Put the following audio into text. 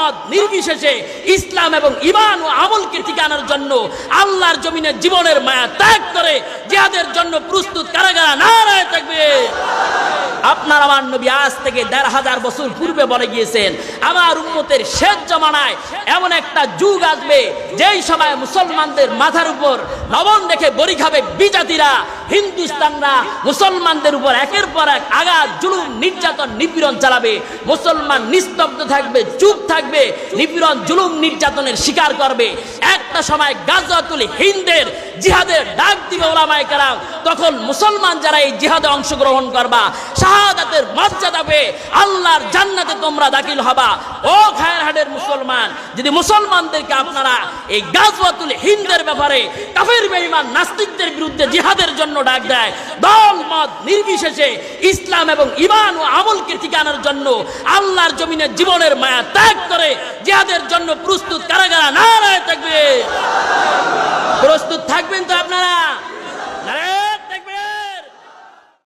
মত নির্বিশেষে ইসলাম এবং ঈমান ও আমলকে ঠিকানার জন্য আল্লাহর জমিনে জীবনের মায়া ত্যাগ করে জিহাদের জন্য প্রস্তুত কারাগারা নারায়ে তাকবীর। আপনার আমার নবী আজ থেকে ১৫০০ বছর পূর্বে বলে গিয়েছেন, আমার উম্মতের শেষ জামানায় এমন একটা যুগ আসবে যেই সময় মুসলমানদের মাথার উপর লবণ রেখে বড়ি খাবে বিজাতিরা, হিন্দুস্তানরা মুসলমানদের উপর একের পর এক আঘাত, জুলুম, নির্যাতন, নিপীড়ন চালাবে। মুসলমান নিস্তব্ধ থাকবে, চুপ থাকবে, নিপীড়ন, জুলুম, নির্যাতনের শিকার করবে। একটা সময় গাজওয়াতুল হিন্দের জিহাদের ডাক দিবে ওলামায়ে কেরাম, তখন মুসলমান যারা এই জিহাদে অংশগ্রহণ করবা, শাহাদাতের মর্যাদা পেয়ে আল্লাহর জান্নাতে তোমরা দাখিল হবা। ও খায়রহাটের মুসলমান, যদি মুসলমানদেরকে আপনারা এই গাজওয়াতুল হিন্দের ব্যাপারে কাফের বেঈমান নাস্তিকদের বিরুদ্ধে জিহাদের জন্য ডাক দেয়, দল মত নির্বিশেষে ইসলাম এবং ঈমান ও আমলকে ঠিকানার জন্য আল্লাহর জমিনে জীবনের মায়া ত্যাগ করে জিহাদের জন্য প্রস্তুত কারাগারা নারায়ে তাকবীর। প্রস্তুত থাকবেন তো আপনারা?